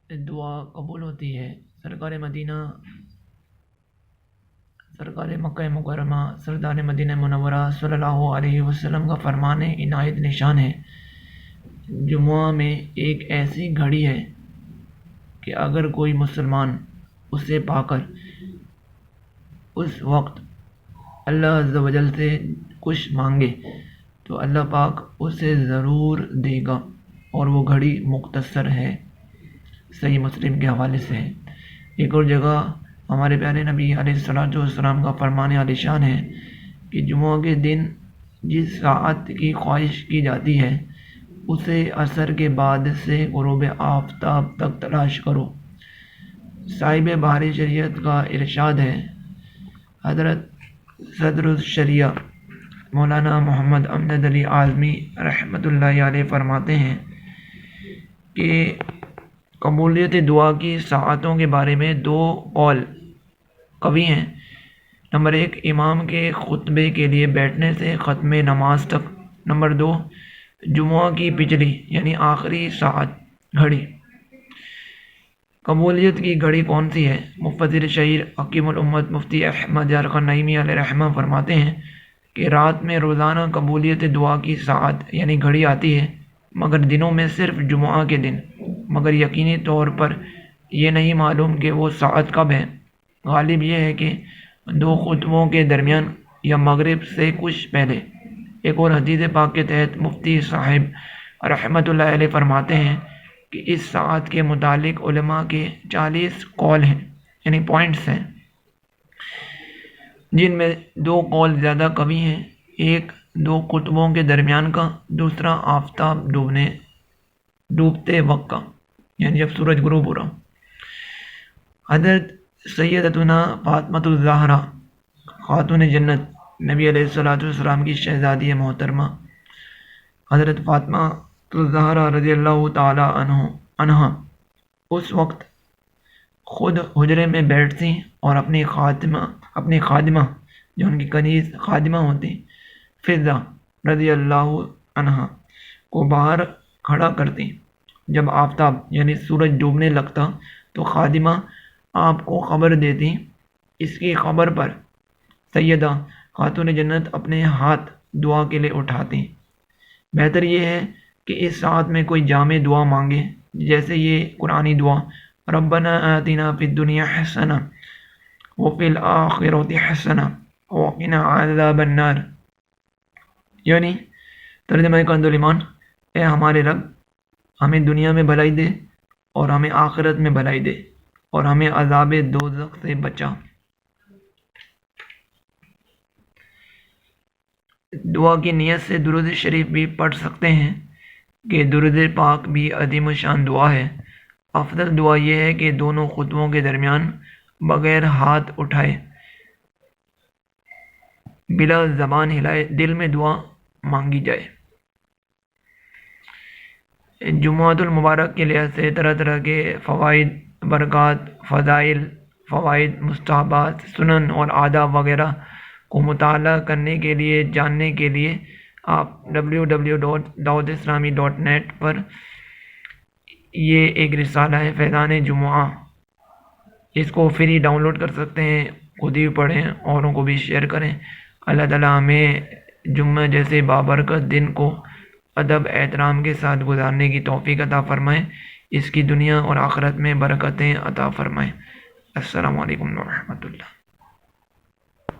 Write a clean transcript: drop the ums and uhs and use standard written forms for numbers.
دعا قبول ہوتی ہے۔ سرکار مکہ مکرمہ سردار مدینہ منورہ صلی اللہ علیہ وسلم کا فرمان عنایت نشان ہے، جمعہ میں ایک ایسی گھڑی ہے کہ اگر کوئی مسلمان اسے پا کر اس وقت اللہ عز و جل سے کچھ مانگے تو اللہ پاک اسے ضرور دے گا، اور وہ گھڑی مختصر ہے۔ صحیح مسلم کے حوالے سے ہے۔ ایک اور جگہ ہمارے پیارے نبی علیہ السلام کا فرمان عالی شان ہے کہ جمعہ کے دن جس ساعت کی خواہش کی جاتی ہے اسے عصر کے بعد سے غروب آفتاب تک تلاش کرو۔ صاحب بحر شریعت کا ارشاد ہے، حضرت صدر الشریعہ مولانا محمد امجد علی اعظمی رحمۃ اللہ علیہ فرماتے ہیں کہ قبولیت دعا کی ساعتوں کے بارے میں دو قول قوی ہیں۔ نمبر 1، امام کے خطبے کے لیے بیٹھنے سے ختم نماز تک۔ نمبر 2، جمعہ کی پچھلی یعنی آخری ساعت گھڑی۔ قبولیت کی گھڑی کون سی ہے؟ مفسر شہیر حکیم الامت مفتی احمد یارقان نعیمی علیہ رحمہ فرماتے ہیں کہ رات میں روزانہ قبولیت دعا کی ساعت یعنی گھڑی آتی ہے، مگر دنوں میں صرف جمعہ کے دن، مگر یقینی طور پر یہ نہیں معلوم کہ وہ ساعت کب ہے۔ غالب یہ ہے کہ دو خطبوں کے درمیان یا مغرب سے کچھ پہلے۔ ایک اور حدیث پاک کے تحت مفتی صاحب رحمۃ اللہ علیہ فرماتے ہیں کہ اس ساعت کے متعلق علماء کے 40 قول ہیں، یعنی پوائنٹس ہیں، جن میں دو قول زیادہ قوی ہیں۔ ایک دو خطبوں کے درمیان کا، دوسرا آفتاب ڈوبتے وقت کا، یعنی جب سورج غروب ہو رہا۔ حضرت سیدتنا فاطمہ الزہرا خاتون جنت، نبی علیہ السلام کی شہزادی محترمہ حضرت فاطمہ الزہرا رضی اللہ تعالی عنہا اس وقت خود حجرے میں بیٹھتی اور اپنی خادمہ جو ان کی کنیز خادمہ ہوتی فضہ رضی اللہ عنہا کو باہر کھڑا کرتی۔ جب آفتاب یعنی سورج ڈوبنے لگتا تو خادمہ آپ کو خبر دیتی۔ اس کی خبر پر سیدہ خاتون جنت اپنے ہاتھ دعا کے لیے اٹھاتی۔ بہتر یہ ہے کہ اس ساعت میں کوئی جامع دعا مانگے، جیسے یہ قرآنی دعا ربنا آتنا فی الدنیا حسنہ وفی الآخرۃ حسنہ وقنا عذاب النار، یعنی ترجمہ کنز ایمان، اے ہمارے رب ہمیں دنیا میں بھلائی دے اور ہمیں آخرت میں بھلائی دے اور ہمیں عذاب دوزخ سے بچا۔ دعا کی نیت سے درود شریف بھی پڑھ سکتے ہیں کہ درود پاک بھی عظیم شان دعا ہے۔ افضل دعا یہ ہے کہ دونوں خطبوں کے درمیان بغیر ہاتھ اٹھائے، بلا زبان ہلائے دل میں دعا مانگی جائے۔ جمعۃ المبارک کے لحاظ سے طرح طرح کے فوائد، برکات، فضائل، فوائد، مستحبات، سنن اور آداب وغیرہ کو مطالعہ کرنے کے لیے، جاننے کے لیے آپ www.dawatislami.net پر یہ ایک رسالہ ہے فیضان جمعہ، اس کو فری ڈاؤن لوڈ کر سکتے ہیں، خود ہی پڑھیں، اوروں کو بھی شیئر کریں۔ اللہ تعالیٰ ہمیں جمعہ جیسے بابرکت دن کو ادب احترام کے ساتھ گزارنے کی توفیق عطا فرمائیں، اس کی دنیا اور آخرت میں برکتیں عطا فرمائیں۔ السلام علیکم ورحمۃ اللہ۔